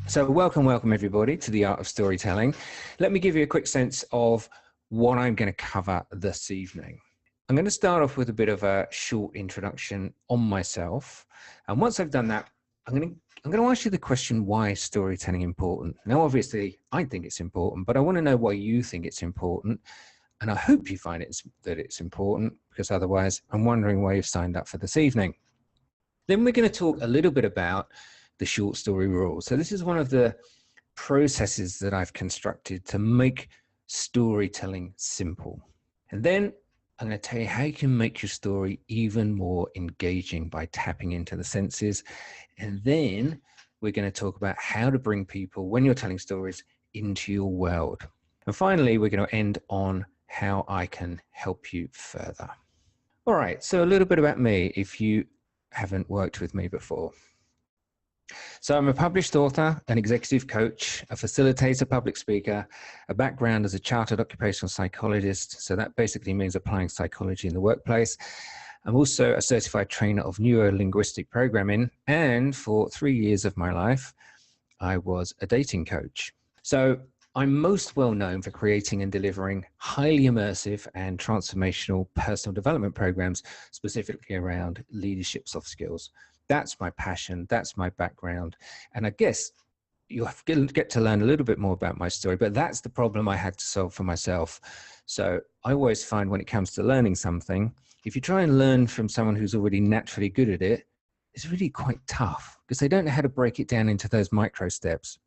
So welcome everybody to the Art of Storytelling. Let me give you a quick sense of what I'm going to cover this evening. I'm going to start off with a bit of a short introduction on myself. And once I've done that, I'm going to ask you the question, why is storytelling important? Now, obviously, I think it's important, but I want to know why you think it's important. And I hope you find that it's important, because otherwise I'm wondering why you've signed up for this evening. Then we're going to talk a little bit about the short story rule. So this is one of the processes that I've constructed to make storytelling simple. And then I'm going to tell you how you can make your story even more engaging by tapping into the senses. And then we're going to talk about how to bring people, when you're telling stories, into your world. And finally, we're going to end on how I can help you further. All right, so a little bit about me, if you haven't worked with me before. So I'm a published author, an executive coach, a facilitator, public speaker, a background as a chartered occupational psychologist. So that basically means applying psychology in the workplace. I'm also a certified trainer of neuro-linguistic programming. And for 3 years of my life, I was a dating coach. So I'm most well known for creating and delivering highly immersive and transformational personal development programs, specifically around leadership soft skills. That's my passion, that's my background. And I guess you'll get to learn a little bit more about my story, but that's the problem I had to solve for myself. So I always find when it comes to learning something, if you try and learn from someone who's already naturally good at it, it's really quite tough because they don't know how to break it down into those micro steps.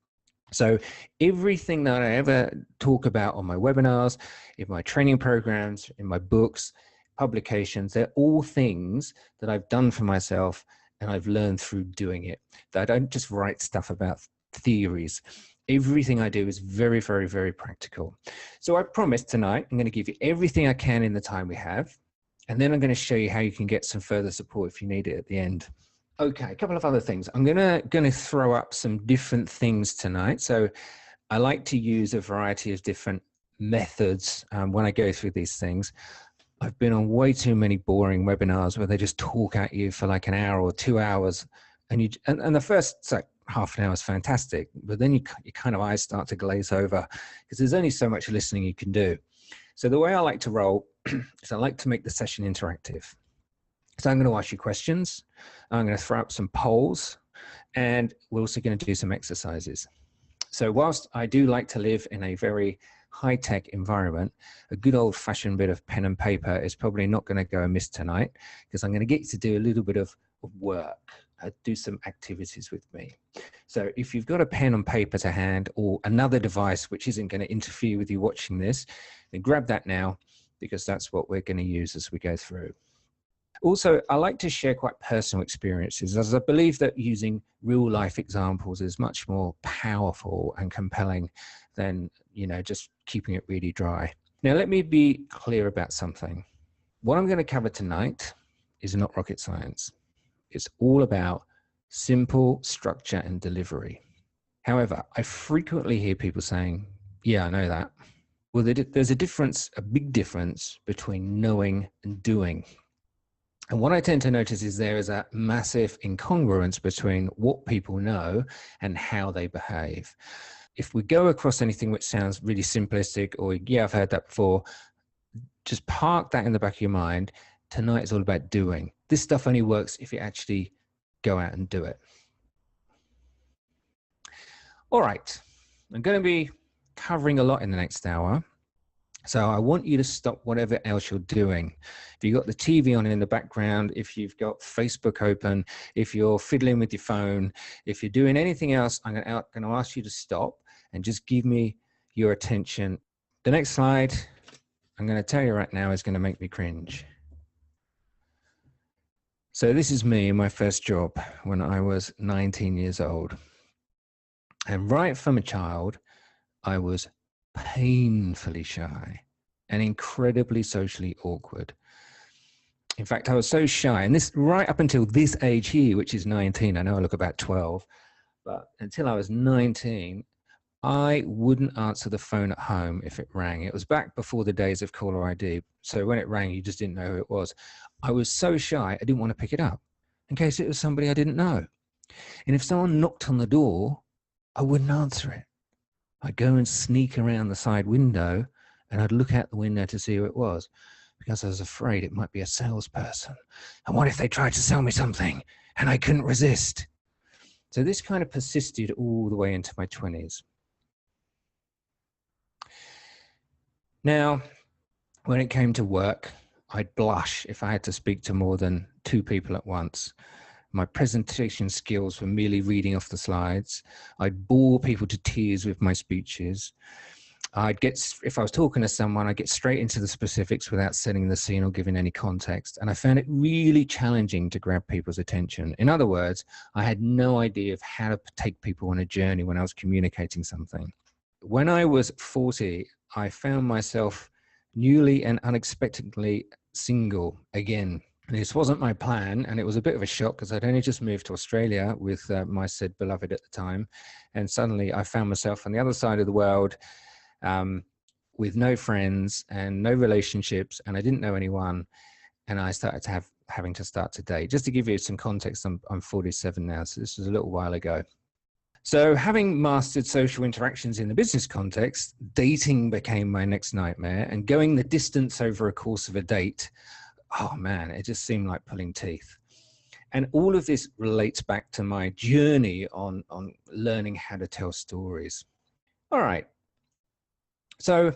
So everything that I ever talk about on my webinars, in my training programs, in my books, publications, they're all things that I've done for myself and I've learned through doing it. That I don't just write stuff about theories. Everything I do is very, very, very practical. So I promise tonight I'm going to give you everything I can in the time we have, and then I'm going to show you how you can get some further support if you need it at the end. Okay, a couple of other things. I'm gonna throw up some different things tonight. So I like to use a variety of different methods when I go through these things. I've been on way too many boring webinars where they just talk at you for like an hour or 2 hours, and the first like half an hour is fantastic, but then your kind of eyes start to glaze over because there's only so much listening you can do. So the way I like to roll is I like to make the session interactive. So I'm going to ask you questions. I'm going to throw up some polls, and we're also going to do some exercises. So whilst I do like to live in a very high-tech environment, a good old-fashioned bit of pen and paper is probably not going to go amiss tonight, because I'm going to get you to do a little bit of work, do some activities with me. So if you've got a pen and paper to hand, or another device which isn't going to interfere with you watching this, then grab that now, because that's what we're going to use as we go through. Also, I like to share quite personal experiences, as I believe that using real life examples is much more powerful and compelling than, just keeping it really dry. Now, let me be clear about something. What I'm going to cover tonight is not rocket science. It's all about simple structure and delivery. However, I frequently hear people saying, yeah, I know that. Well, there's a big difference between knowing and doing. And what I tend to notice is there is a massive incongruence between what people know and how they behave. If we go across anything which sounds really simplistic, or yeah, I've heard that before, just park that in the back of your mind. Tonight is all about doing. This stuff only works if you actually go out and do it. All right, I'm going to be covering a lot in the next hour. So I want you to stop whatever else you're doing. If you've got the TV on in the background, if you've got Facebook open, if you're fiddling with your phone, if you're doing anything else, I'm going to ask you to stop and just give me your attention. The next slide, I'm going to tell you right now, is going to make me cringe. So this is me in my first job when I was 19 years old. And right from a child, I was painfully shy and incredibly socially awkward. In fact, I was so shy, and this right up until this age here, which is 19. I know I look about 12, but until I was 19, I wouldn't answer the phone at home if it rang. It was back before the days of caller ID. So when it rang, you just didn't know who it was. I was so shy, I didn't want to pick it up in case it was somebody I didn't know. And if someone knocked on the door, I wouldn't answer it. I'd go and sneak around the side window and I'd look out the window to see who it was because I was afraid it might be a salesperson. And what if they tried to sell me something and I couldn't resist? So this kind of persisted all the way into my 20s. Now, when it came to work, I'd blush if I had to speak to more than 2 people at once. My presentation skills were merely reading off the slides. I'd bore people to tears with my speeches. If I was talking to someone, I'd get straight into the specifics without setting the scene or giving any context. And I found it really challenging to grab people's attention. In other words, I had no idea of how to take people on a journey when I was communicating something. When I was 40, I found myself newly and unexpectedly single again. This wasn't my plan, and it was a bit of a shock because I'd only just moved to Australia with my said beloved at the time. And suddenly I found myself on the other side of the world with no friends and no relationships, and I didn't know anyone. And I started to having to start to date. Just to give you some context, I'm 47 now, so this was a little while ago. So having mastered social interactions in the business context, dating became my next nightmare, and going the distance over a course of a date, oh man, it just seemed like pulling teeth. And all of this relates back to my journey on learning how to tell stories. All right. So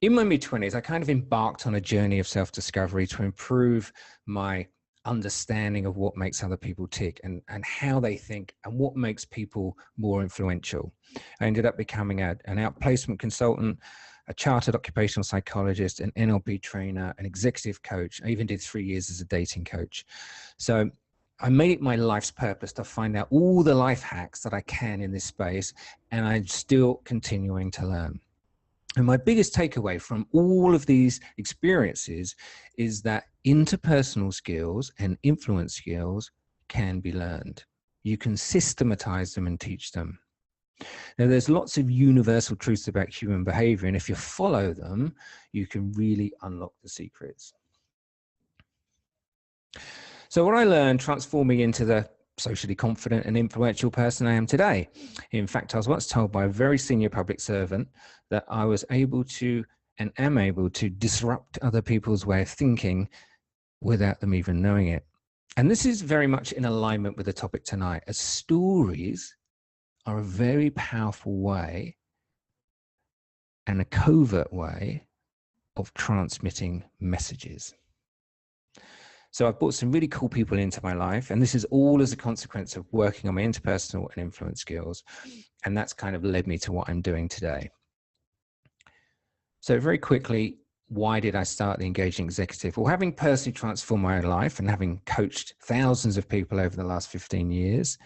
in my mid-20s, I kind of embarked on a journey of self-discovery to improve my understanding of what makes other people tick and how they think and what makes people more influential. I ended up becoming an outplacement consultant, a chartered occupational psychologist, an NLP trainer, an executive coach. I even did 3 years as a dating coach. So I made it my life's purpose to find out all the life hacks that I can in this space, and I'm still continuing to learn. And my biggest takeaway from all of these experiences is that interpersonal skills and influence skills can be learned. You can systematize them and teach them. Now, there's lots of universal truths about human behavior, and if you follow them, you can really unlock the secrets. So what I learned transformed me into the socially confident and influential person I am today. In fact, I was once told by a very senior public servant that I was able to and am able to disrupt other people's way of thinking without them even knowing it. And this is very much in alignment with the topic tonight, as stories are a very powerful way and a covert way of transmitting messages. So I've brought some really cool people into my life, and this is all as a consequence of working on my interpersonal and influence skills. And that's kind of led me to what I'm doing today. So very quickly, why did I start the Engaging Executive? Well, having personally transformed my own life and having coached thousands of people over the last 15 years,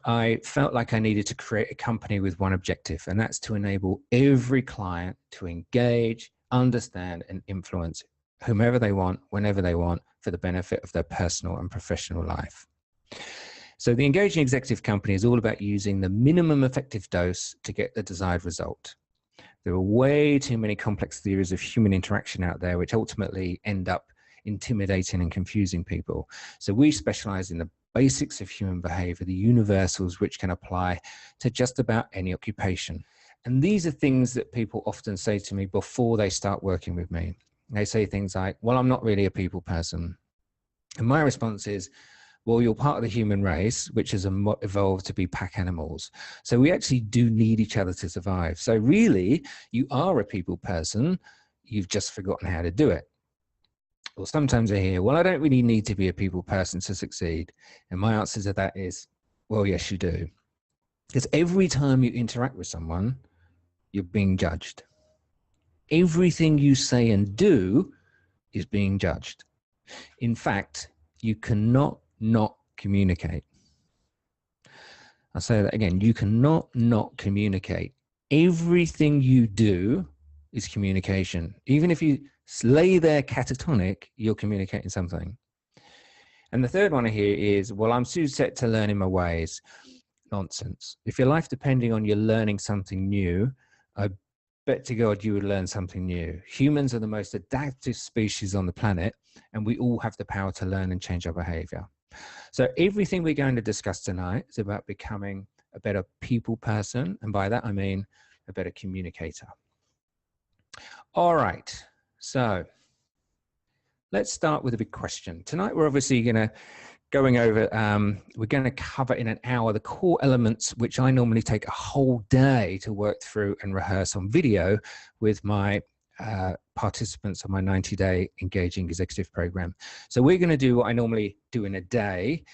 I felt like I needed to create a company with one objective, and that's to enable every client to engage, understand, and influence whomever they want, whenever they want, for the benefit of their personal and professional life. So the Engaging Executive Company is all about using the minimum effective dose to get the desired result. There are way too many complex theories of human interaction out there, which ultimately end up intimidating and confusing people. So we specialize in the basics of human behavior, the universals which can apply to just about any occupation. And these are things that people often say to me before they start working with me. They say things like, well, I'm not really a people person. And my response is, well, you're part of the human race, which has evolved to be pack animals. So we actually do need each other to survive. So really, you are a people person. You've just forgotten how to do it. Well, sometimes I hear, well, I don't really need to be a people person to succeed. And my answer to that is, well, yes, you do. Because every time you interact with someone, you're being judged. Everything you say and do is being judged. In fact, you cannot not communicate. I'll say that again. You cannot not communicate. Everything you do is communication. Even if you lay there catatonic, you're communicating something. And the third one here is, well, I'm too set to learn in my ways. Nonsense. If your life depending on you learning something new, I bet to God you would learn something new. Humans are the most adaptive species on the planet, and we all have the power to learn and change our behavior. So everything we're going to discuss tonight is about becoming a better people person, and by that I mean a better communicator. All right, so let's start with a big question. Tonight we're obviously going over, we're going to cover in an hour the core elements which I normally take a whole day to work through and rehearse on video with my participants on my 90-day engaging executive program. So we're going to do what I normally do in a day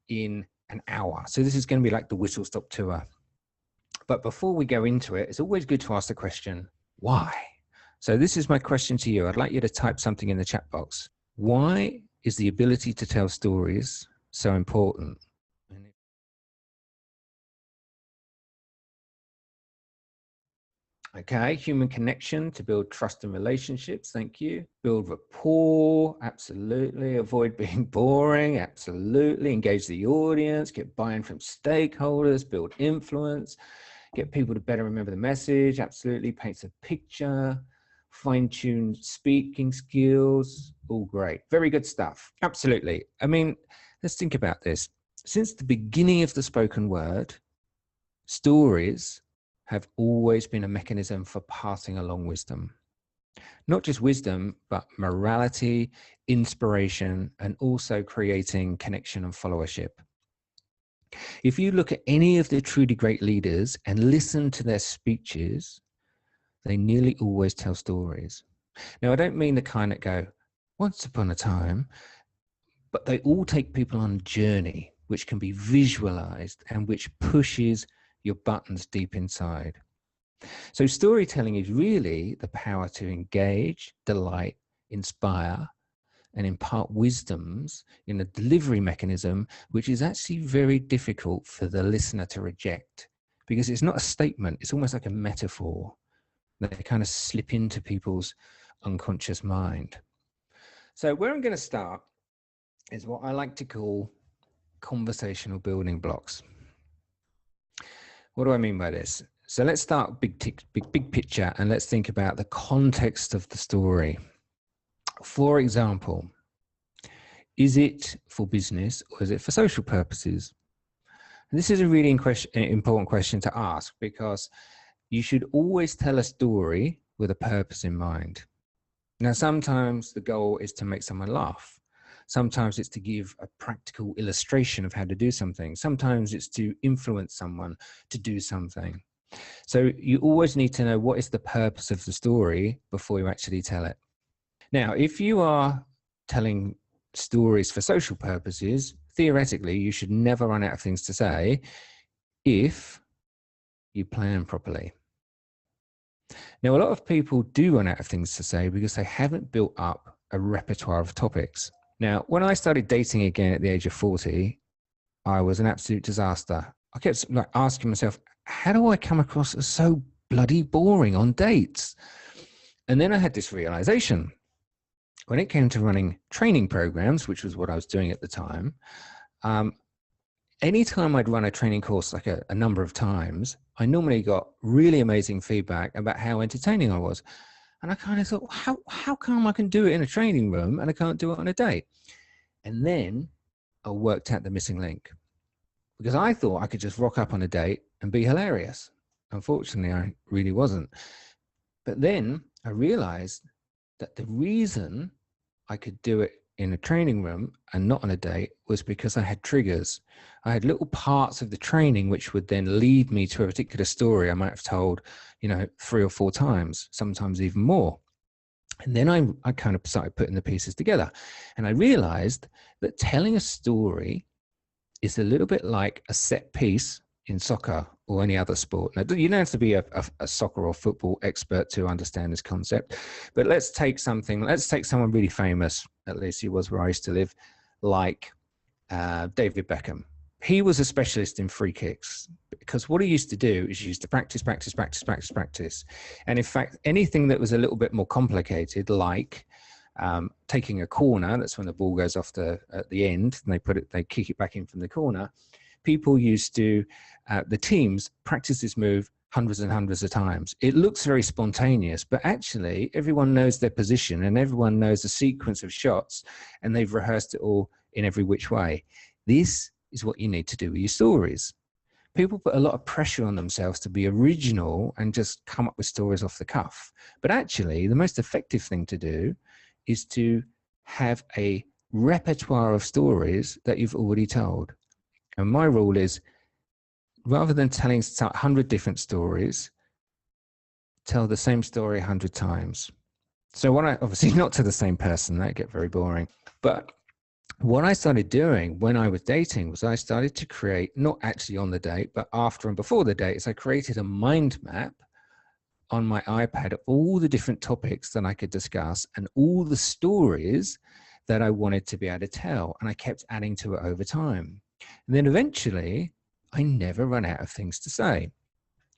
in an hour. So this is going to be like the whistle stop tour. But before we go into it, it's always good to ask the question, why? So this is my question to you. I'd like you to type something in the chat box. Why is the ability to tell stories so important? Okay, human connection to build trust and relationships. Thank you. Build rapport. Absolutely. Avoid being boring. Absolutely. Engage the audience. Get buy-in from stakeholders. Build influence. Get people to better remember the message. Absolutely. Paints a picture. Fine-tune speaking skills. All great. Very good stuff. Absolutely. I mean, let's think about this. Since the beginning of the spoken word, stories have always been a mechanism for passing along wisdom. Not just wisdom, but morality, inspiration, and also creating connection and followership. If you look at any of the truly great leaders and listen to their speeches, they nearly always tell stories. Now, I don't mean the kind that go, once upon a time, but they all take people on a journey which can be visualized and which pushes your buttons deep inside. So storytelling is really the power to engage, delight, inspire, and impart wisdoms in a delivery mechanism, which is actually very difficult for the listener to reject, because it's not a statement, it's almost like a metaphor. They kind of slip into people's unconscious mind. So where I'm going to start is what I like to call conversational building blocks. What do I mean by this? So let's start big picture, and let's think about the context of the story. For example, is it for business or is it for social purposes? And this is a really important question to ask, because you should always tell a story with a purpose in mind. Now, sometimes the goal is to make someone laugh. Sometimes it's to give a practical illustration of how to do something. Sometimes it's to influence someone to do something. So you always need to know what is the purpose of the story before you actually tell it. Now, if you are telling stories for social purposes, theoretically, you should never run out of things to say if you plan properly. Now, a lot of people do run out of things to say because they haven't built up a repertoire of topics. Now, when I started dating again at the age of 40, I was an absolute disaster. I kept asking myself, how do I come across as so bloody boring on dates? And then I had this realization. When it came to running training programs, which was what I was doing at the time, anytime I'd run a training course like a number of times, I normally got really amazing feedback about how entertaining I was. And I kind of thought, how come I can do it in a training room and I can't do it on a date? And then I worked out the missing link, because I thought I could just rock up on a date and be hilarious. Unfortunately, I really wasn't. But then I realized that the reason I could do it in a training room and not on a date was because I had triggers. I had little parts of the training which would then lead me to a particular story I might have told, 3 or 4 times, sometimes even more. And then I kind of started putting the pieces together. And I realized that telling a story is a little bit like a set piece in soccer or any other sport. Now, you don't have to be a soccer or football expert to understand this concept, but let's take someone really famous, at least he was where I used to live, like David Beckham. He was a specialist in free kicks, because what he used to do is he used to practice. And in fact, anything that was a little bit more complicated, like taking a corner, that's when the ball goes off at the end, and they kick it back in from the corner. People used to, the teams practice this move hundreds and hundreds of times. It looks very spontaneous, but actually everyone knows their position and everyone knows the sequence of shots, and they've rehearsed it all in every which way. This is what you need to do with your stories. People put a lot of pressure on themselves to be original and just come up with stories off the cuff. But actually, the most effective thing to do is to have a repertoire of stories that you've already told. And my rule is, rather than telling 100 different stories, tell the same story 100 times. So what I, obviously not to the same person, that'd get very boring. But what I started doing when I was dating was I started to create, not actually on the date, but after and before the date, is I created a mind map on my iPad of all the different topics that I could discuss and all the stories that I wanted to be able to tell. And I kept adding to it over time. And then eventually, I never ran out of things to say.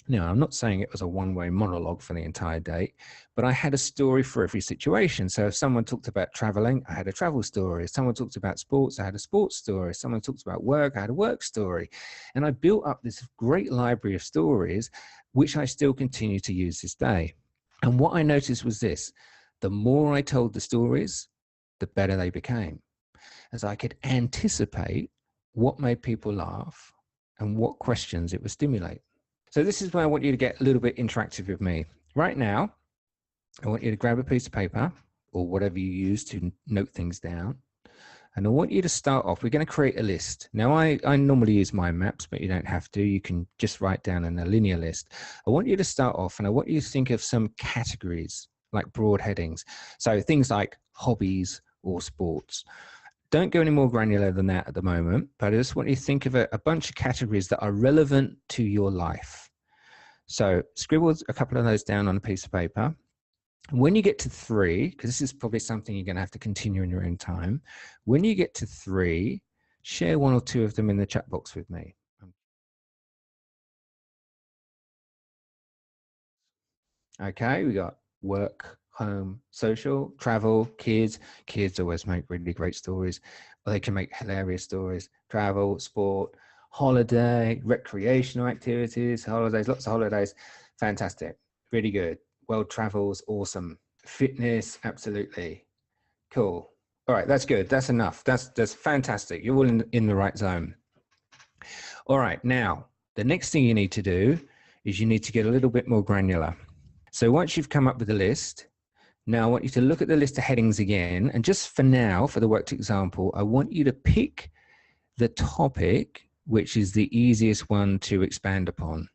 Now, I'm not saying it was a one-way monologue for the entire date, but I had a story for every situation. So if someone talked about traveling, I had a travel story. If someone talked about sports, I had a sports story. If someone talked about work, I had a work story. And I built up this great library of stories, which I still continue to use this day. And what I noticed was this: the more I told the stories, the better they became, as I could anticipate what made people laugh and what questions it would stimulate. So this is where I want you to get a little bit interactive with me. Right now, I want you to grab a piece of paper or whatever you use to note things down. And I want you to start off, we're going to create a list. Now, I normally use mind maps, but you don't have to. You can just write down in a linear list. I want you to start off and I want you to think of some categories, like broad headings. So things like hobbies or sports. Don't go any more granular than that at the moment, but I just want you to think of a bunch of categories that are relevant to your life. So scribble a couple of those down on a piece of paper. When you get to 3, because this is probably something you're going to have to continue in your own time, when you get to 3, share 1 or 2 of them in the chat box with me. Okay, we got work, home, social, travel, kids. Kids always make really great stories. Or they can make hilarious stories. Travel, sport, holiday, recreational activities, holidays, lots of holidays. Fantastic. Really good. World travels, awesome. Fitness, absolutely. Cool. All right, that's good. That's enough. That's fantastic. You're all in the right zone. All right, now, the next thing you need to do is you need to get a little bit more granular. So once you've come up with a list, now I want you to look at the list of headings again. And just for now, for the worked example, I want you to pick the topic which is the easiest one to expand upon.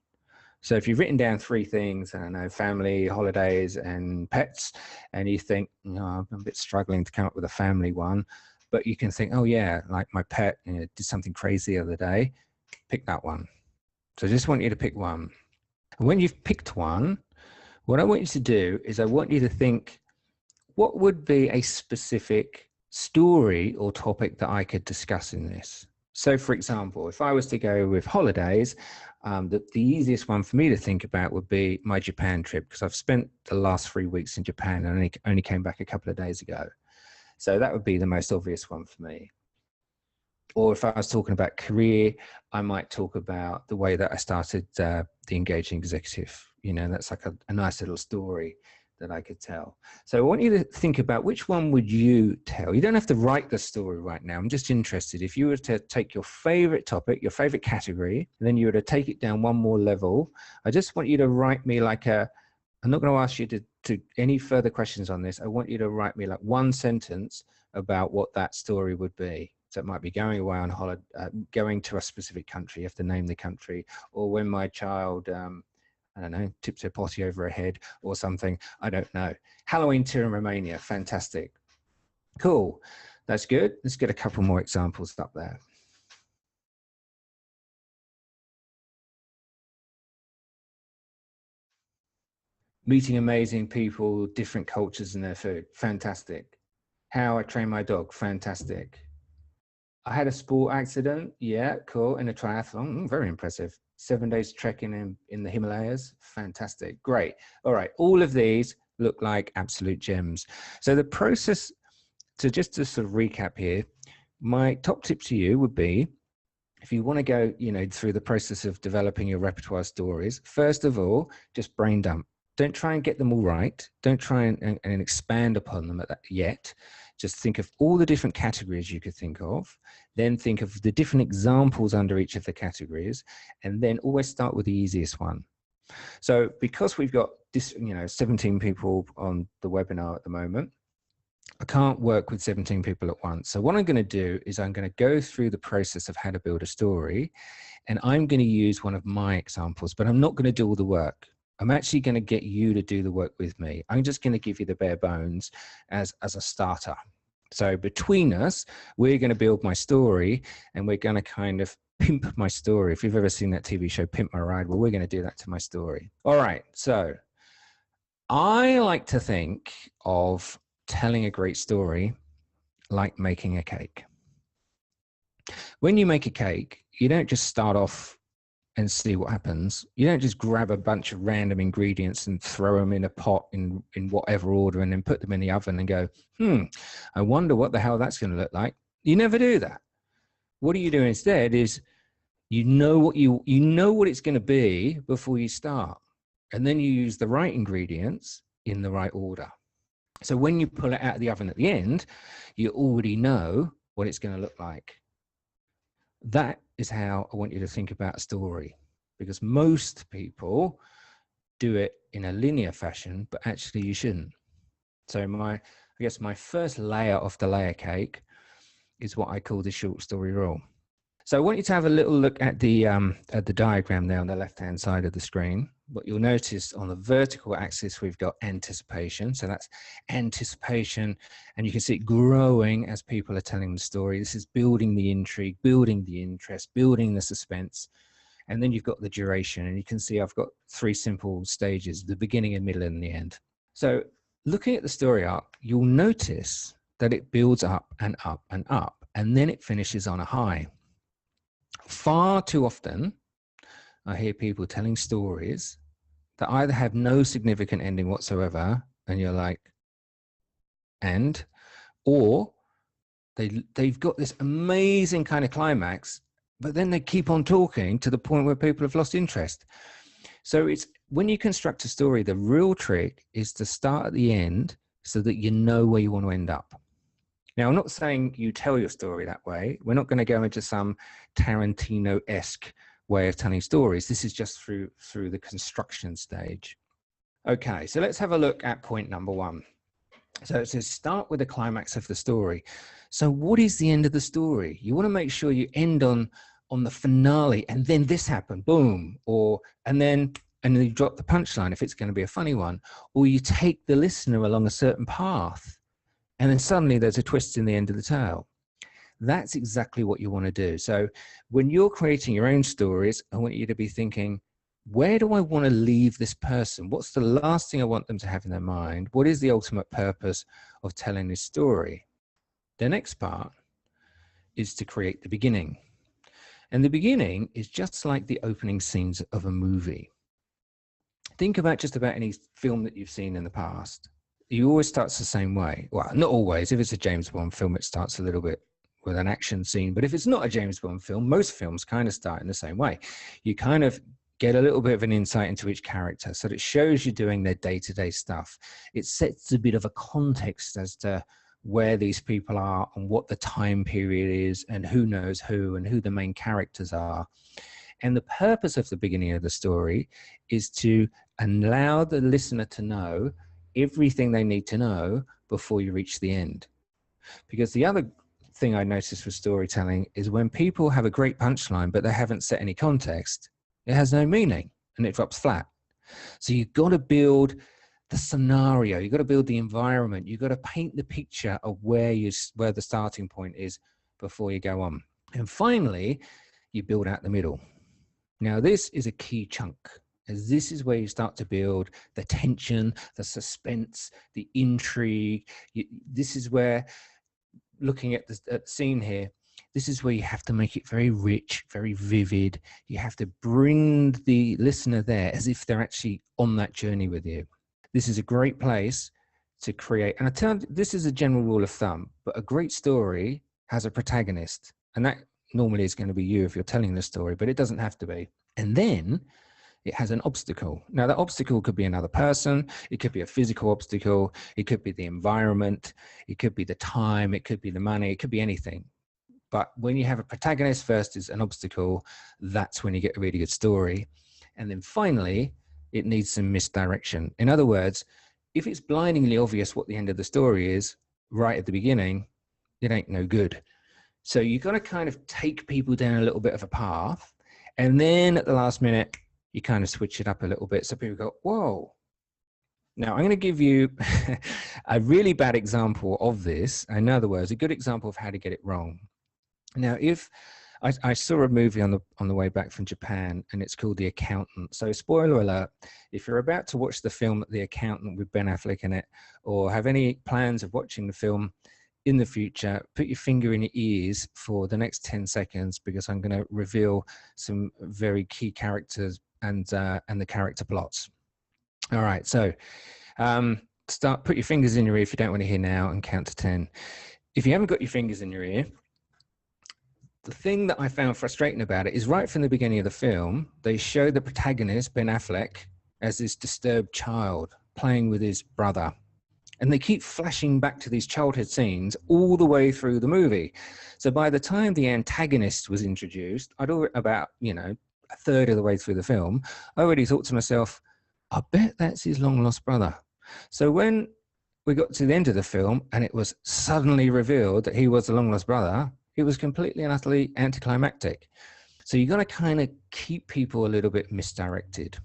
So if you've written down 3 things, I don't know, family, holidays, and pets, and you think, no, I'm a bit struggling to come up with a family one, but you can think, oh yeah, like my pet did something crazy the other day, pick that one. So I just want you to pick one. And when you've picked one, what I want you to do is I want you to think, what would be a specific story or topic that I could discuss in this? So for example, if I was to go with holidays, the easiest one for me to think about would be my Japan trip, because I've spent the last 3 weeks in Japan and only came back a couple of days ago. So that would be the most obvious one for me. Or if I was talking about career, I might talk about the way that I started the Engaging Executive. You know, that's like a nice little story that I could tell. So I want you to think about which one would you tell. You don't have to write the story right now. I'm just interested. If you were to take your favorite topic, your favorite category, and then you were to take it down one more level, I just want you to write me like I'm not going to ask you to any further questions on this. I want you to write me like 1 sentence about what that story would be. So it might be going away on holiday, going to a specific country. You have to name the country, or when my child, I don't know, tips her potty over her head or something. I don't know. Halloween tour in Romania. Fantastic. Cool. That's good. Let's get a couple more examples up there. Meeting amazing people, different cultures and their food. Fantastic. How I train my dog. Fantastic. I had a sport accident. Yeah, cool. In a triathlon. Very impressive. 7 days trekking in the Himalayas. Fantastic. Great. All right. All of these look like absolute gems. So the process, so just to sort of recap here, my top tip to you would be, if you want to go, through the process of developing your repertoire stories, first of all, just brain dump. Don't try and get them all right. Don't try and expand upon them yet. Just think of all the different categories you could think of. Then think of the different examples under each of the categories, and then always start with the easiest one. So because we've got this, 17 people on the webinar at the moment, I can't work with 17 people at once. So what I'm going to do is I'm going to go through the process of how to build a story, and I'm going to use one of my examples, but I'm not going to do all the work. I'm actually going to get you to do the work with me. I'm just going to give you the bare bones as a starter. So between us, we're going to build my story, and we're going to kind of pimp my story. If you've ever seen that TV show, Pimp My Ride, well, we're going to do that to my story. All right. So I like to think of telling a great story like making a cake. When you make a cake, you don't just start off and see what happens. You don't just grab a bunch of random ingredients and throw them in a pot in whatever order and then put them in the oven and go, I wonder what the hell that's going to look like. You never do that. What do you do instead is you know what it's going to be before you start. And then you use the right ingredients in the right order. So when you pull it out of the oven at the end, you already know what it's going to look like. That is how I want you to think about a story, because most people do it in a linear fashion, but actually you shouldn't. So I guess my first layer of the layer cake is what I call the short story rule. So I want you to have a little look at the diagram there on the left-hand side of the screen. What you'll notice on the vertical axis, we've got anticipation. So that's anticipation, and you can see it growing as people are telling the story. This is building the intrigue, building the interest, building the suspense. And then you've got the duration, and you can see I've got 3 simple stages: the beginning, and middle, and the end. So looking at the story arc, you'll notice that it builds up and up and up, and then it finishes on a high. Far too often, I hear people telling stories that either have no significant ending whatsoever, and you're like, or they've got this amazing kind of climax, but then they keep on talking to the point where people have lost interest. So it's when you construct a story, the real trick is to start at the end so that you know where you want to end up. Now, I'm not saying you tell your story that way. We're not going to go into some Tarantino-esque way of telling stories. This is just through the construction stage. Okay, so let's have a look at point number 1. So it says start with the climax of the story. So what is the end of the story? You want to make sure you end on the finale, and then this happened, boom, and then you drop the punchline if it's going to be a funny one, or you take the listener along a certain path, and then suddenly there's a twist in the end of the tale. That's exactly what you want to do. So when you're creating your own stories, I want you to be thinking, where do I want to leave this person? What's the last thing I want them to have in their mind? What is the ultimate purpose of telling this story? The next part is to create the beginning. And the beginning is just like the opening scenes of a movie. Think about just about any film that you've seen in the past. You always starts the same way. Well, not always. If it's a James Bond film, it starts a little bit with an action scene. But if it's not a James Bond film, most films kind of start in the same way. You kind of get a little bit of an insight into each character, so that it shows you doing their day-to-day stuff. It sets a bit of a context as to where these people are and what the time period is and who knows who and who the main characters are. And the purpose of the beginning of the story is to allow the listener to know everything they need to know before you reach the end. Because the other thing I noticed with storytelling is when people have a great punchline, but they haven't set any context, it has no meaning and it drops flat. So you've got to build the scenario, you've got to build the environment, you've got to paint the picture of where the starting point is before you go on. And finally, you build out the middle. Now, this is a key chunk, as this is where you start to build the tension, the suspense, the intrigue. This is where, looking at the scene here, this is where you have to make it very rich, very vivid. You have to bring the listener there as if they're actually on that journey with you. This is a great place to create, and I tell you, this is a general rule of thumb, but a great story has a protagonist, and that normally is going to be you if you're telling the story, but it doesn't have to be. And then it has an obstacle. Now, that obstacle could be another person. It could be a physical obstacle. It could be the environment. It could be the time. It could be the money. It could be anything. But when you have a protagonist versus an obstacle, that's when you get a really good story. And then finally, it needs some misdirection. In other words, if it's blindingly obvious what the end of the story is right at the beginning, it ain't no good. So you've got to kind of take people down a little bit of a path. And then at the last minute, you kind of switch it up a little bit. So people go, whoa. Now, I'm going to give you a really bad example of this. In other words, a good example of how to get it wrong. Now, if I saw a movie on the way back from Japan, and it's called The Accountant. So spoiler alert, if you're about to watch the film The Accountant with Ben Affleck in it, or have any plans of watching the film in the future, put your finger in your ears for the next 10 seconds, because I'm going to reveal some very key characters and the character plots. All right, so put your fingers in your ear if you don't want to hear now, and count to 10. If you haven't got your fingers in your ear, the thing that I found frustrating about it is right from the beginning of the film, they show the protagonist, Ben Affleck, as this disturbed child playing with his brother. And they keep flashing back to these childhood scenes all the way through the movie. So by the time the antagonist was introduced, I'd already, about, a third of the way through the film, I already thought to myself, I bet that's his long lost brother. So when we got to the end of the film and it was suddenly revealed that he was the long lost brother, it was completely and utterly anticlimactic. So you've got to kind of keep people a little bit misdirected.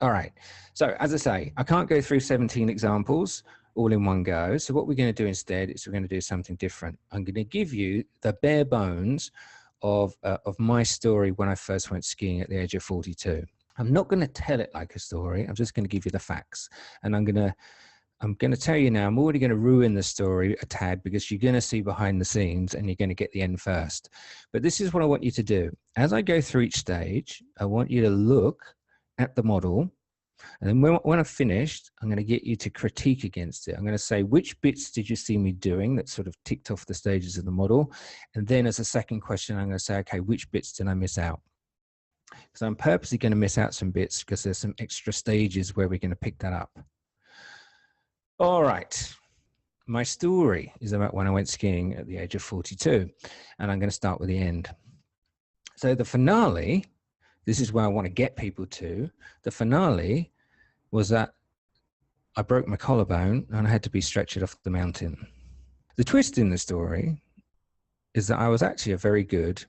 All right. So as I say, I can't go through 17 examples all in one go. So what we're going to do instead is we're going to do something different. I'm going to give you the bare bones of my story when I first went skiing at the age of 42. I'm not going to tell it like a story. I'm just going to give you the facts. And I'm going to tell you now, I'm already going to ruin the story a tad, because you're going to see behind the scenes and you're going to get the end first. But this is what I want you to do. As I go through each stage, I want you to look at the model, and then when I've finished, I'm going to get you to critique against it. I'm going to say, which bits did you see me doing that sort of ticked off the stages of the model? And then as a second question, I'm going to say, okay, which bits did I miss out? Because I'm purposely going to miss out some bits because there's some extra stages where we're going to pick that up. All right. My story is about when I went skiing at the age of 42, and I'm going to start with the end. So the finale, this is where I want to get people to. The finale was that I broke my collarbone and I had to be stretchered off the mountain. The twist in the story is that I was actually a very good,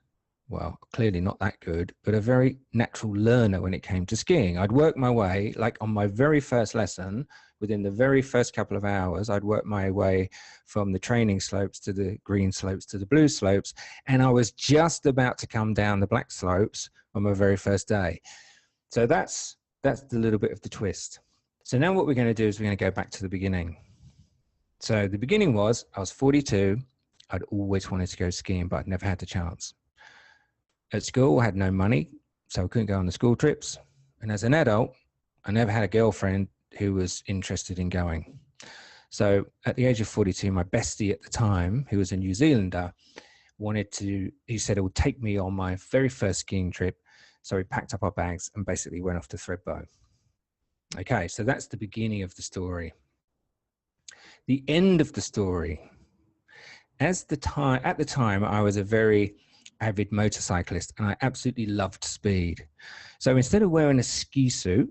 well, clearly not that good, but a very natural learner when it came to skiing. I'd work my way, like on my very first lesson, within the very first couple of hours, I'd work my way from the training slopes to the green slopes to the blue slopes. And I was just about to come down the black slopes on my very first day. So that's the little bit of the twist. So now what we're going to do is we're going to go back to the beginning. So the beginning was, I was 42. I'd always wanted to go skiing, but I'd never had the chance. At school, I had no money, so I couldn't go on the school trips. And as an adult, I never had a girlfriend who was interested in going. So at the age of 42, my bestie at the time, who was a New Zealander, he said it would take me on my very first skiing trip. So we packed up our bags and basically went off to Thredbo. Okay, so that's the beginning of the story. The end of the story. At the time, I was a very avid motorcyclist and I absolutely loved speed. So instead of wearing a ski suit,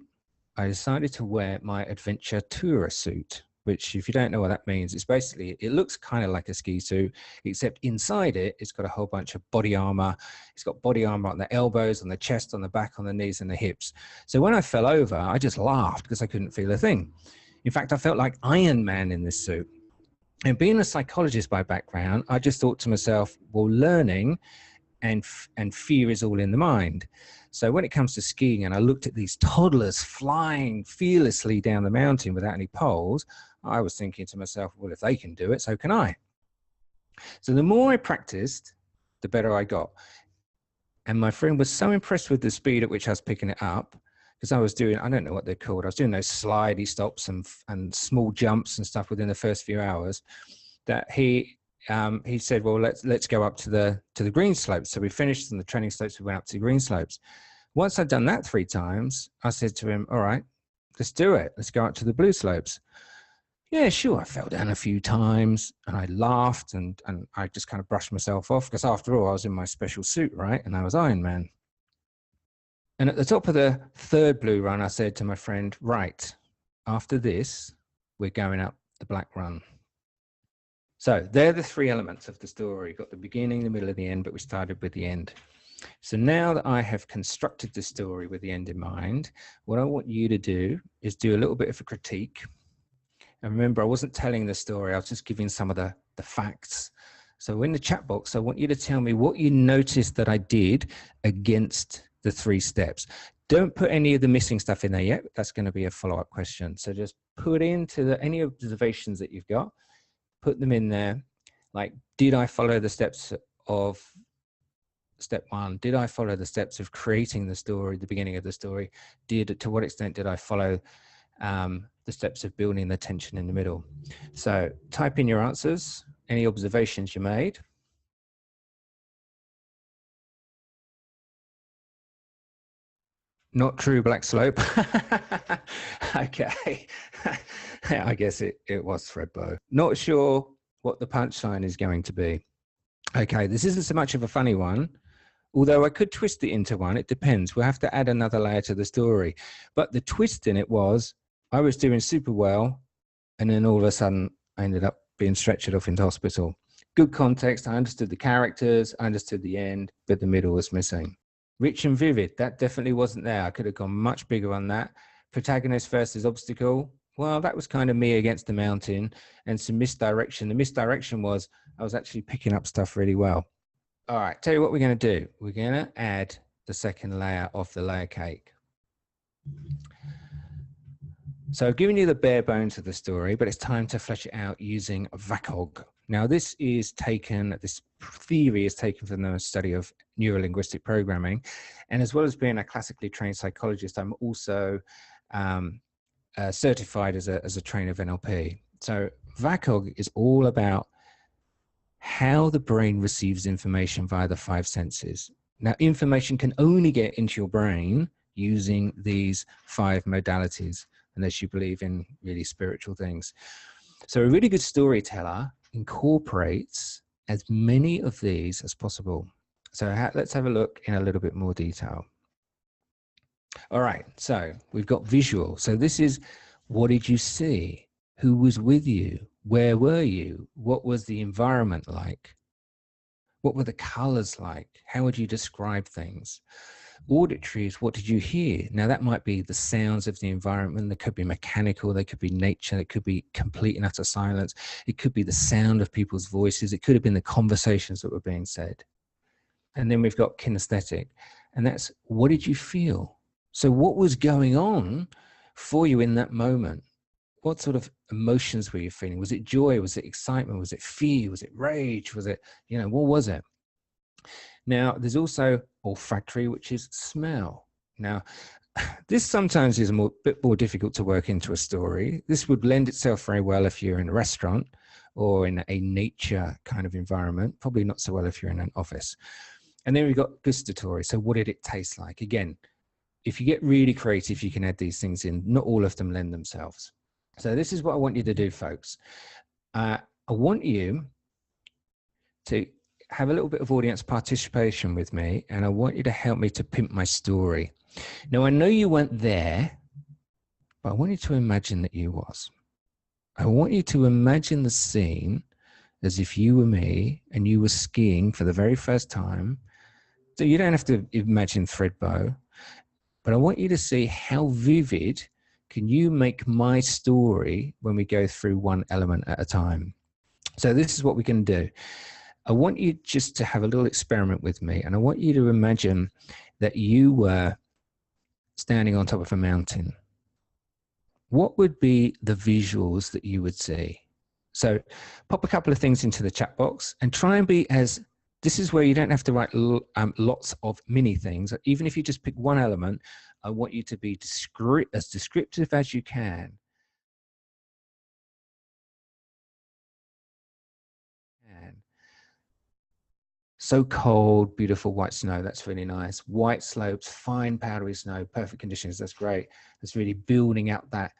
I decided to wear my adventure tourer suit, which, if you don't know what that means, it's basically, it looks kind of like a ski suit, except inside it, it's got a whole bunch of body armor. It's got body armor on the elbows, on the chest, on the back, on the knees, and the hips. So when I fell over, I just laughed because I couldn't feel a thing. In fact, I felt like Iron Man in this suit. And being a psychologist by background, I just thought to myself, well, learning and fear is all in the mind. So when it comes to skiing, and I looked at these toddlers flying fearlessly down the mountain without any poles, I was thinking to myself, well, if they can do it, so can I. So the more I practiced, the better I got. And my friend was so impressed with the speed at which I was picking it up, because I was doing, I don't know what they're called, I was doing those slidey stops and small jumps and stuff within the first few hours, that he said, well, let's go up to the green slopes. So we finished on the training slopes, we went up to the green slopes. Once I'd done that 3 times, I said to him, all right, let's do it. Let's go out to the blue slopes. Yeah, sure. I fell down a few times and I laughed and I just kind of brushed myself off because after all, I was in my special suit, right? And I was Iron Man. And at the top of the 3rd blue run, I said to my friend, right, after this, we're going up the black run. So they're the 3 elements of the story. Got the beginning, the middle, and the end, but we started with the end. So now that I have constructed the story with the end in mind, what I want you to do is do a little bit of a critique. And remember, I wasn't telling the story, I was just giving some of the facts. So in the chat box, I want you to tell me what you noticed that I did against the 3 steps. Don't put any of the missing stuff in there yet. That's going to be a follow-up question. So just put into any observations that you've got, put them in there. Like, did I follow the steps of step 1? Did I follow the steps of creating the story, the beginning of the story? To what extent did I follow the steps of building the tension in the middle? So type in your answers, any observations you made. Not true, Black Slope. Okay. I guess it was Threadbow. Not sure what the punchline is going to be. Okay, this isn't so much of a funny one, although I could twist it into one. It depends. We'll have to add another layer to the story. But the twist in it was I was doing super well, and then all of a sudden I ended up being stretchered off into hospital. Good context. I understood the characters. I understood the end, but the middle was missing. Rich and vivid, that definitely wasn't there. I could have gone much bigger on that. Protagonist versus obstacle, well, that was kind of me against the mountain, and some misdirection. The misdirection was I was actually picking up stuff really well. All right, tell you what we're going to do. We're going to add the 2nd layer of the layer cake. So I've given you the bare bones of the story, but it's time to flesh it out using VACOG. Now, this theory is taken from the study of neurolinguistic programming. And as well as being a classically trained psychologist, I'm also certified as a trainer of NLP. So VACOG is all about how the brain receives information via the 5 senses. Now, information can only get into your brain using these 5 modalities, unless you believe in really spiritual things. So a really good storyteller incorporates as many of these as possible. So let's have a look in a little bit more detail. All right, so we've got visual. So this is, what did you see? Who was with you? Where were you? What was the environment like? What were the colors like? How would you describe things? Auditory is, what did you hear? Now that might be the sounds of the environment. They could be mechanical, they could be nature, it could be complete and utter silence. It could be the sound of people's voices. It could have been the conversations that were being said. And then we've got kinesthetic, and that's, what did you feel? So what was going on for you in that moment? What sort of emotions were you feeling? Was it joy? Was it excitement? Was it fear? Was it rage? Was it, what was it? Now, there's also olfactory, which is smell. Now, this sometimes is a bit more difficult to work into a story. This would lend itself very well if you're in a restaurant or in a nature kind of environment, probably not so well if you're in an office. And then we've got gustatory. So what did it taste like? Again, if you get really creative, you can add these things in. Not all of them lend themselves. So this is what I want you to do, folks. I want you to have a little bit of audience participation with me, and I want you to help me to pimp my story. Now, I know you weren't there, but I want you to imagine that you was. I want you to imagine the scene as if you were me and you were skiing for the very first time. So you don't have to imagine Threadbow, but I want you to see how vivid can you make my story when we go through one element at a time. So this is what we can do. I want you just to have a little experiment with me, and I want you to imagine that you were standing on top of a mountain. What would be the visuals that you would see? So pop a couple of things into the chat box and try and be as, this is where you don't have to write lots of mini things. Even if you just pick one element, I want you to be as descriptive as you can. So cold, beautiful white snow. That's really nice. White slopes, fine powdery snow, perfect conditions. That's great. That's really building up that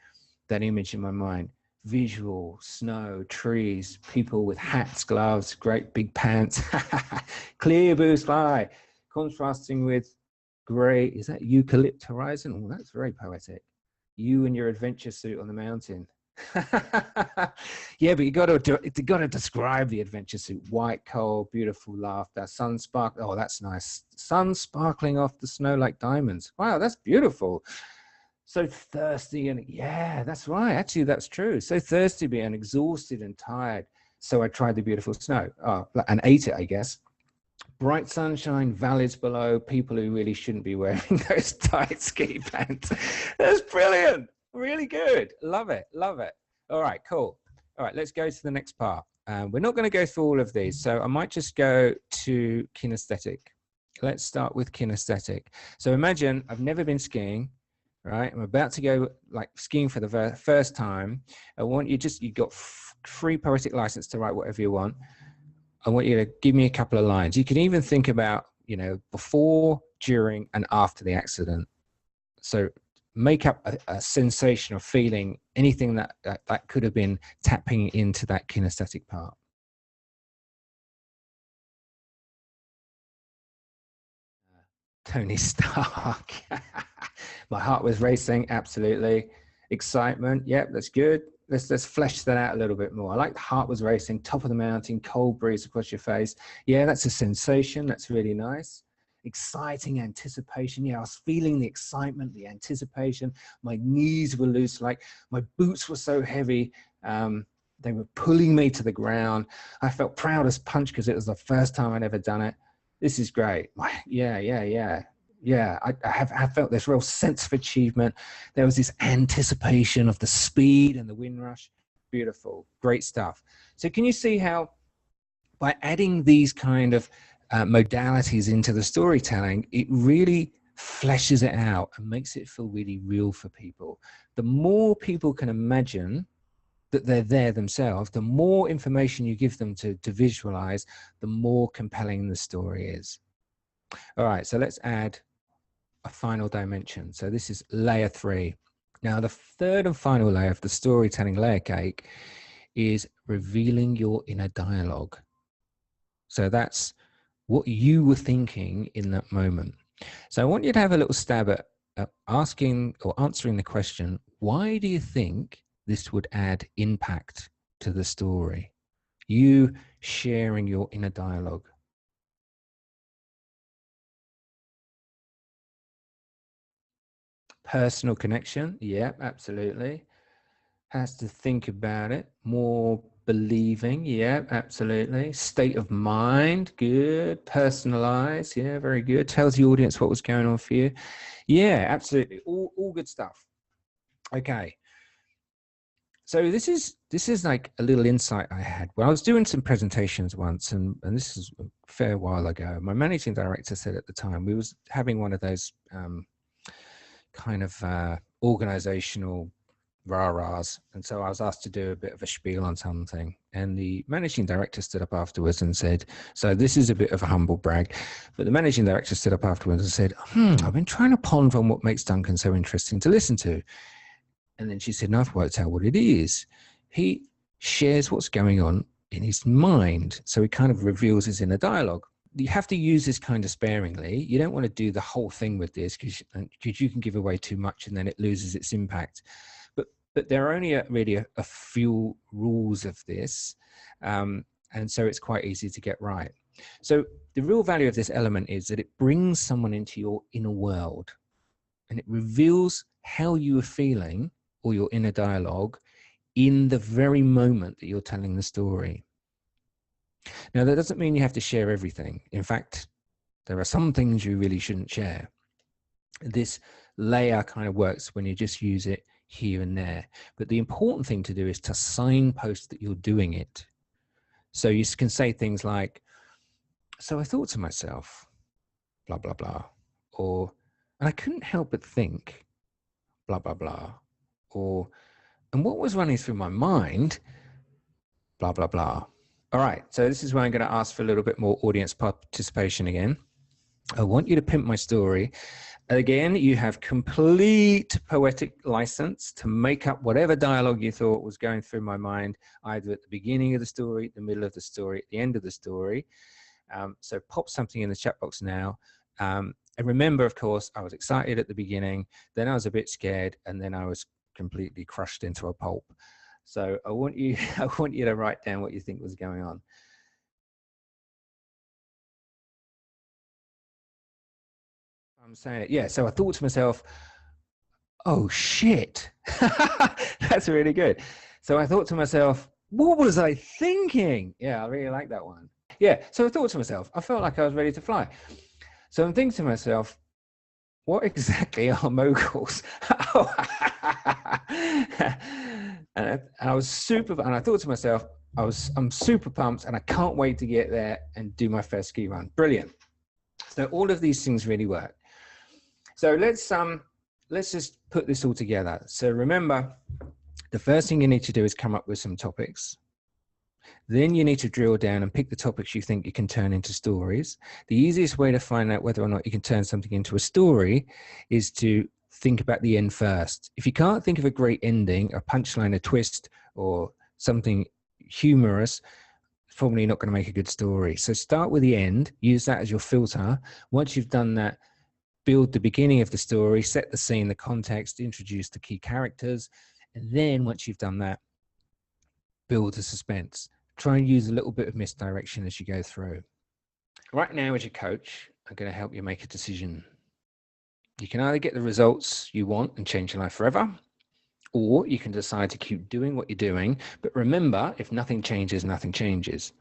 image in my mind. Visual, snow, trees, people with hats, gloves, great big pants, clear blue sky, contrasting with grey. Is that eucalypt horizon? Oh, that's very poetic. You and your adventure suit on the mountain. Yeah, but you got to describe the adventure suit. White, cold, beautiful laughter, sun spark. Oh, that's nice. Sun sparkling off the snow like diamonds. Wow, that's beautiful. So thirsty and yeah, that's right. Actually, that's true. So thirsty and exhausted and tired. So I tried the beautiful snow and ate it, I guess. Bright sunshine, valleys below, people who really shouldn't be wearing those tight ski pants. That's brilliant. Really good. Love it. Love it. All right, cool. All right, let's go to the next part. We're not going to go through all of these, so I might just go to kinesthetic. Let's start with kinesthetic. So imagine I've never been skiing, right? I'm about to go like skiing for the first time. I want you got free poetic license to write whatever you want. I want you to give me a couple of lines. You can even think about, before, during, and after the accident. So make up a sensation or feeling, anything that could have been tapping into that kinesthetic part. Tony Stark. My heart was racing. Absolutely. Excitement. Yep, that's good. Let's flesh that out a little bit more. I like the heart was racing, top of the mountain, cold breeze across your face. Yeah, that's a sensation. That's really nice. Exciting anticipation. Yeah, I was feeling the excitement, the anticipation. My knees were loose, like my boots were so heavy. They were pulling me to the ground. I felt proud as punch because it was the first time I'd ever done it. This is great. Yeah, I felt this real sense of achievement. There was this anticipation of the speed and the wind rush. Beautiful, great stuff. So can you see how by adding these kind of modalities into the storytelling, it really fleshes it out and makes it feel really real for people. The more people can imagine that they're there themselves, the more information you give them to visualize, the more compelling the story is. All right, so let's add a final dimension. So this is layer 3. Now, the third and final layer of the storytelling layer cake is revealing your inner dialogue. So that's what you were thinking in that moment. So I want you to have a little stab at asking or answering the question, why do you think this would add impact to the story? You sharing your inner dialogue. Personal connection. Yeah, absolutely. Has to think about it. More believing. Yeah, absolutely. State of mind. Good. Personalized. Yeah, very good. Tells the audience what was going on for you. Yeah, absolutely. All good stuff. Okay. So this is like a little insight I had. Well, I was doing some presentations once, and this is a fair while ago. My managing director said at the time, we was having one of those kind of organizational rah-rahs. And so I was asked to do a bit of a spiel on something. And the managing director stood up afterwards and said, so this is a bit of a humble brag, but the managing director stood up afterwards and said, I've been trying to ponder on what makes Duncan so interesting to listen to. And then she said, no, I've worked out what it is. He shares what's going on in his mind. So he kind of reveals his inner dialogue. You have to use this kind of sparingly. You don't want to do the whole thing with this because you can give away too much and then it loses its impact. But there are only really a few rules of this. And so it's quite easy to get right. So the real value of this element is that it brings someone into your inner world and it reveals how you are feeling or your inner dialogue in the very moment that you're telling the story. Now, that doesn't mean you have to share everything. In fact, there are some things you really shouldn't share. This layer kind of works when you just use it here and there. But the important thing to do is to signpost that you're doing it. So you can say things like, so I thought to myself, blah, blah, blah. Or, and I couldn't help but think, blah, blah, blah. Or, and what was running through my mind, blah, blah, blah. All right, so this is where I'm going to ask for a little bit more audience participation again. I want you to pimp my story. Again, you have complete poetic license to make up whatever dialogue you thought was going through my mind, either at the beginning of the story, the middle of the story, at the end of the story. So pop something in the chat box now. And remember, of course, I was excited at the beginning, then I was a bit scared, and then I was completely crushed into a pulp. So I want you to write down what you think was going on. I'm saying it. Yeah. So I thought to myself, oh shit, that's really good. So I thought to myself, what was I thinking? Yeah, I really like that one. Yeah. So I thought to myself, I felt like I was ready to fly. So I'm thinking to myself, what exactly are moguls? And I was super, and I thought to myself, I'm super pumped and I can't wait to get there and do my first ski run. Brilliant. So all of these things really work. So let's just put this all together. So remember, the first thing you need to do is come up with some topics. Then you need to drill down and pick the topics you think you can turn into stories. The easiest way to find out whether or not you can turn something into a story is to think about the end first. If you can't think of a great ending, a punchline, a twist, or something humorous, it's probably not going to make a good story. So start with the end, use that as your filter. Once you've done that, build the beginning of the story, set the scene, the context, introduce the key characters. And then once you've done that, build the suspense. Try and use a little bit of misdirection as you go through. Right now, as your coach, I'm going to help you make a decision. You can either get the results you want and change your life forever, or you can decide to keep doing what you're doing. But remember, if nothing changes, nothing changes.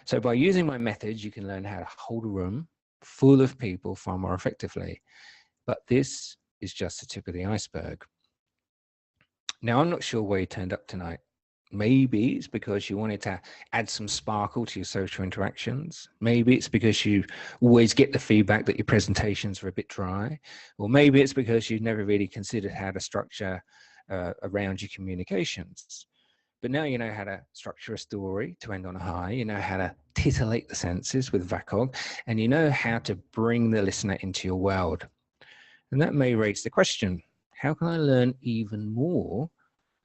So by using my methods, you can learn how to hold a room full of people far more effectively. But this is just the tip of the iceberg. Now, I'm not sure why you turned up tonight. Maybe it's because you wanted to add some sparkle to your social interactions. Maybe it's because you always get the feedback that your presentations are a bit dry. Or maybe it's because you've never really considered how to structure around your communications. But now you know how to structure a story to end on a high. You know how to titillate the senses with VACOG, and you know how to bring the listener into your world. And that may raise the question, how can I learn even more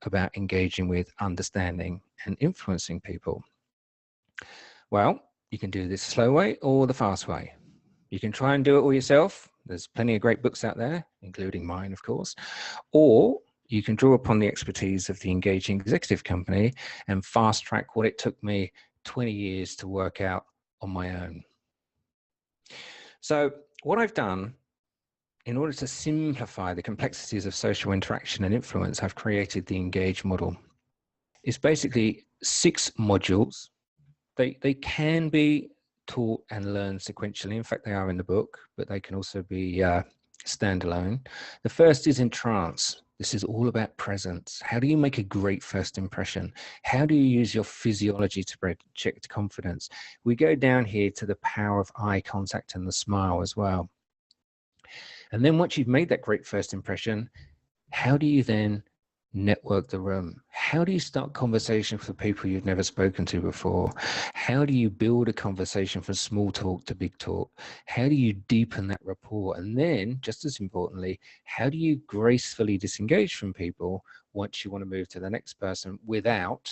about engaging with, understanding, and influencing people? Well, you can do this slow way or the fast way. You can try and do it all yourself. There's plenty of great books out there, including mine, of course. Or you can draw upon the expertise of the Engaging Executive Company and fast track what it took me 20 years to work out on my own. So what I've done, in order to simplify the complexities of social interaction and influence, I've created the Engage model. It's basically 6 modules. They can be taught and learned sequentially. In fact, they are in the book, but they can also be standalone. The first is Entrance. This is all about presence. How do you make a great first impression? How do you use your physiology to project confidence? We go down here to the power of eye contact and the smile as well. And then once you've made that great first impression, how do you then network the room? How do you start conversations with people you've never spoken to before? How do you build a conversation from small talk to big talk? How do you deepen that rapport? And then, just as importantly, how do you gracefully disengage from people once you want to move to the next person without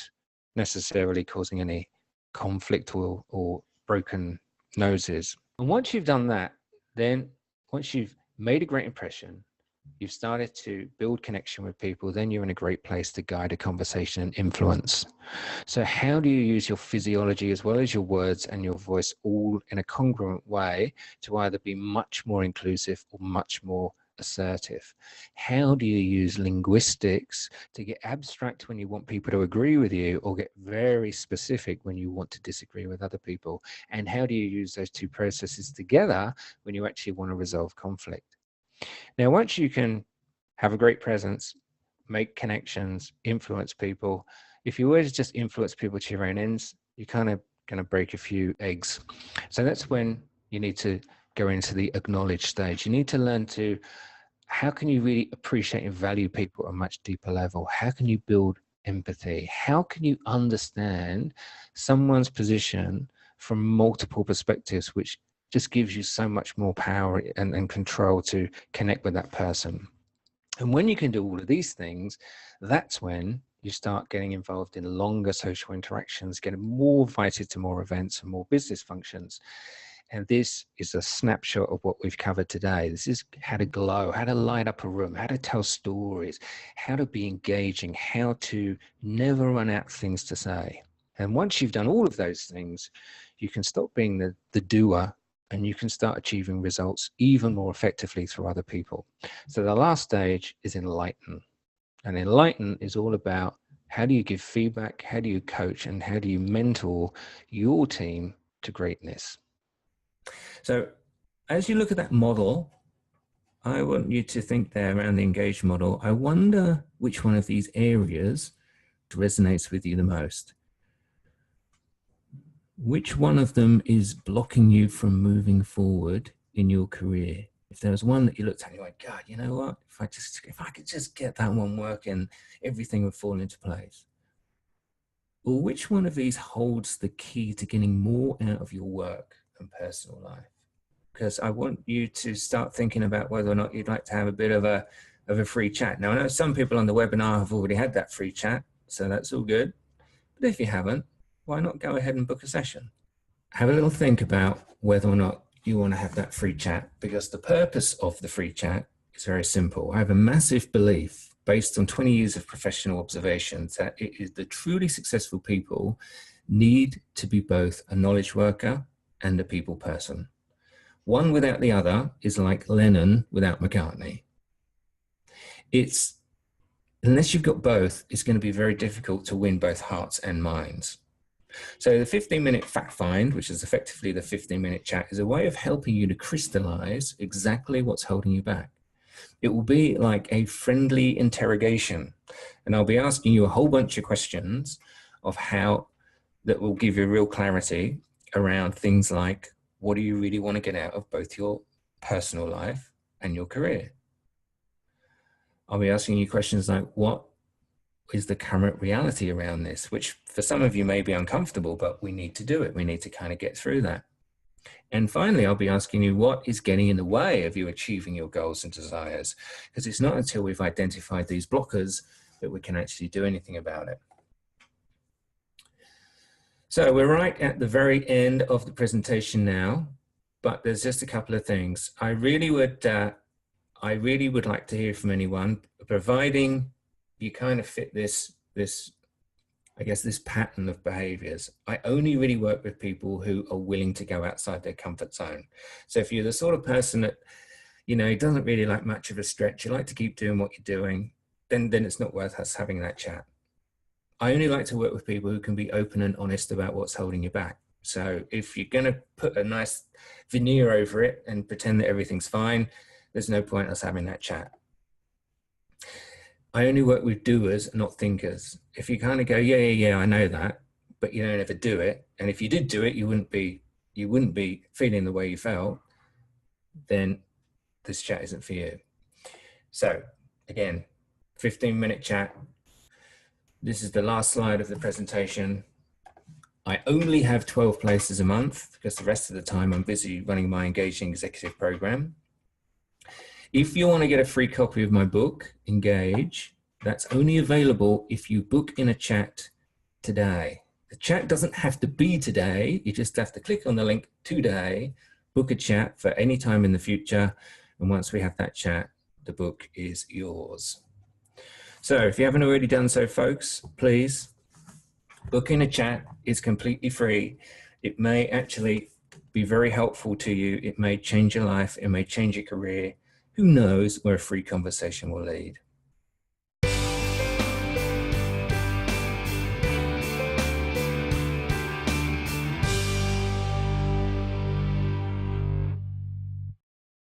necessarily causing any conflict or broken noses? And once you've done that, then once you've made a great impression, you've started to build connection with people, then you're in a great place to guide a conversation and influence. So how do you use your physiology as well as your words and your voice all in a congruent way to either be much more inclusive or much more assertive? How do you use linguistics to get abstract when you want people to agree with you or get very specific when you want to disagree with other people? And how do you use those two processes together when you actually want to resolve conflict? Now, once you can have a great presence, make connections, influence people, if you always just influence people to your own ends, you're kind of going to break a few eggs. So that's when you need to go into the acknowledge stage. You need to learn to, how can you really appreciate and value people at a much deeper level? How can you build empathy? How can you understand someone's position from multiple perspectives, which just gives you so much more power and control to connect with that person? And when you can do all of these things, that's when you start getting involved in longer social interactions, getting more invited to more events and more business functions. And this is a snapshot of what we've covered today. This is how to glow, how to light up a room, how to tell stories, how to be engaging, how to never run out of things to say. And once you've done all of those things, you can stop being the doer, and you can start achieving results even more effectively through other people. So the last stage is enlighten. And enlighten is all about how do you give feedback, how do you coach, and how do you mentor your team to greatness. So as you look at that model, I want you to think there around the engaged model. I wonder which one of these areas resonates with you the most. Which one of them is blocking you from moving forward in your career? If there was one that you looked at and you're like, God, you know what? If I could just get that one working, everything would fall into place. Or which one of these holds the key to getting more out of your work and personal life? Because I want you to start thinking about whether or not you'd like to have a bit of a free chat. Now, I know some people on the webinar have already had that free chat, so that's all good. But if you haven't, why not go ahead and book a session? Have a little think about whether or not you want to have that free chat, because the purpose of the free chat is very simple. I have a massive belief based on 20 years of professional observations that it is the truly successful people need to be both a knowledge worker and a people person. One without the other is like Lennon without McCartney. Unless you've got both, it's going to be very difficult to win both hearts and minds. So the 15-minute fact find, which is effectively the 15-minute chat, is a way of helping you to crystallize exactly what's holding you back. It will be like a friendly interrogation, and I'll be asking you a whole bunch of questions of how that will give you real clarity around things like, what do you really want to get out of both your personal life and your career? I'll be asking you questions like, what is the current reality around this, which for some of you may be uncomfortable, but we need to do it. We need to kind of get through that. And finally, I'll be asking you, what is getting in the way of you achieving your goals and desires? Because it's not until we've identified these blockers that we can actually do anything about it. So we're right at the very end of the presentation now, but there's just a couple of things. I really would like to hear from anyone, providing you kind of fit this pattern of behaviors. I only really work with people who are willing to go outside their comfort zone. So if you're the sort of person that, doesn't really like much of a stretch, you like to keep doing what you're doing, then it's not worth us having that chat. I only like to work with people who can be open and honest about what's holding you back. So if you're going to put a nice veneer over it and pretend that everything's fine, there's no point us having that chat. I only work with doers, not thinkers. If you kind of go, yeah, I know that, but you don't ever do it, and if you did do it, you wouldn't be feeling the way you felt, then this chat isn't for you. So again, 15-minute chat. This is the last slide of the presentation. I only have 12 places a month because the rest of the time I'm busy running my Engaging Executive program. If you want to get a free copy of my book, Engage, that's only available if you book in a chat today. The chat doesn't have to be today. You just have to click on the link today, book a chat for any time in the future. And once we have that chat, the book is yours. So if you haven't already done so, folks, please book in a chat. It's completely free. It may actually be very helpful to you. It may change your life. It may change your career. Who knows where a free conversation will lead?